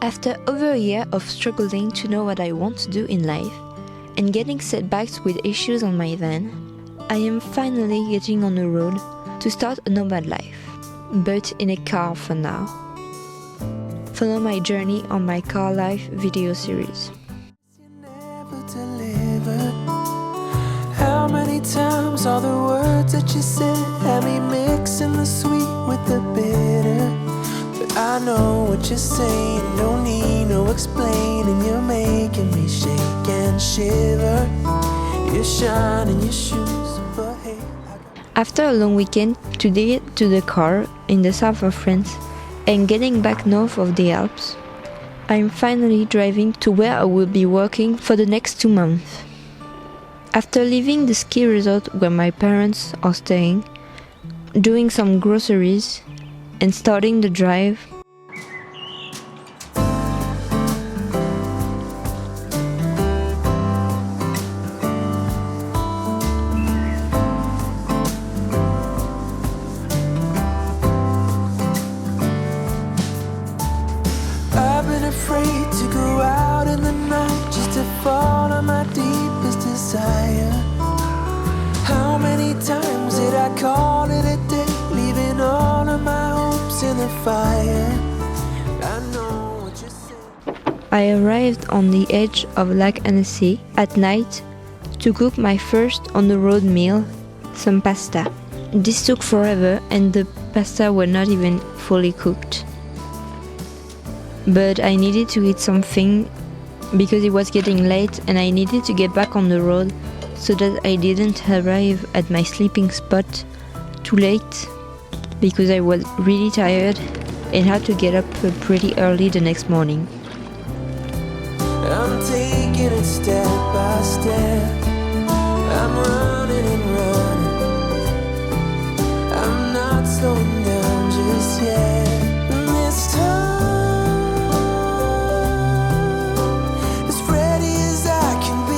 After over a year of struggling to know what I want to do in life and getting setbacks with issues on my van, I am finally getting on the road to start a nomad life, but in a car for now. Follow my journey on my car life video series. How many times all the words that you said had me mixing the sweet with the bitter? But I know what you're saying, no need, no explaining. You're making me shake and shiver. You're shining your shoes, but hey. After a long weekend to get to the car in the south of France and getting back north of the Alps, I'm finally driving to where I will be working for the next 2 months. After leaving the ski resort where my parents are staying, doing some groceries, and starting the drive, I've been afraid to go out in the night just to follow my deepest desire. How many times did I call it a day, leaving all of my hopes in the fire? I know what you're saying. I arrived on the edge of Lac Annecy at night to cook my first on-the-road meal, some pasta. This took forever and the pasta were not even fully cooked. But I needed to eat something because it was getting late and I needed to get back on the road so that I didn't arrive at my sleeping spot too late because I was really tired and had to get up pretty early the next morning. I'm taking it step by step. I'm running and running. I'm not slowing down just yet. And this time, as ready as I can be.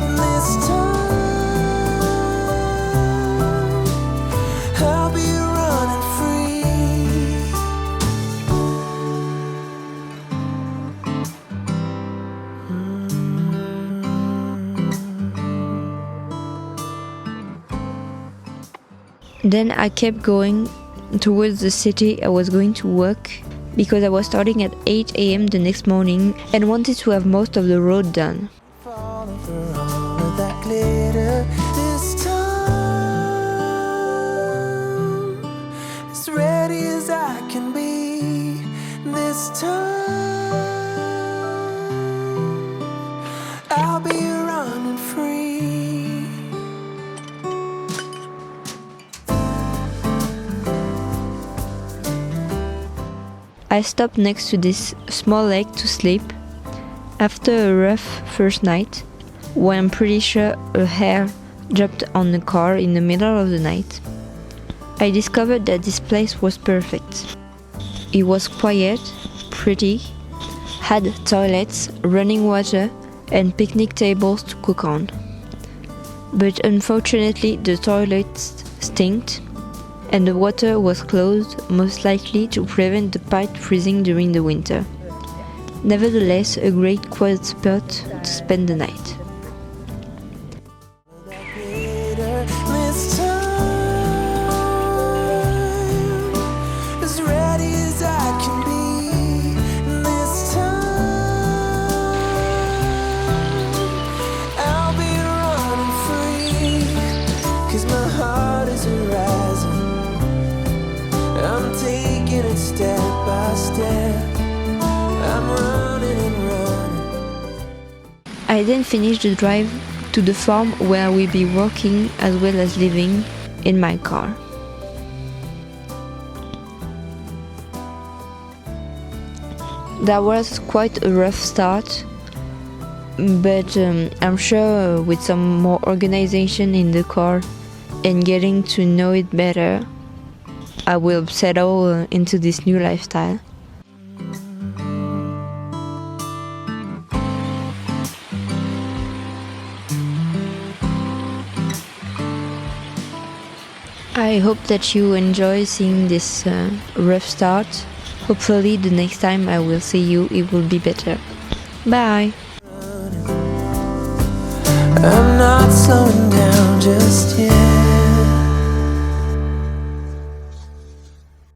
And this time, I'll be running free. Then I kept going towards the city I was going to work because I was starting at 8 a.m. the next morning and wanted to have most of the road done. Falling for all of that glitter this time, as ready as I can be. This time, I'll be running free. I stopped next to this small lake to sleep after a rough first night, where I'm pretty sure a hare jumped on the car in the middle of the night. I discovered that this place was perfect. It was quiet, pretty, had toilets, running water, and picnic tables to cook on. But unfortunately, the toilets stinked, and the water was closed, most likely to prevent the pipe freezing during the winter. Nevertheless, a great quiet spot to spend the night. This time, as ready as I can be. This time, I'll be running free. 'Cause my heart is rising. I'm taking it step by step. I'm running and running. I then finished the drive to the farm where I will be working as well as living in my car. That was quite a rough start, but I'm sure with some more organization in the car and getting to know it better, I will settle into this new lifestyle. I hope that you enjoy seeing this rough start Hopefully the next time I will see you it will be better. Bye! I'm not slowing down just yet.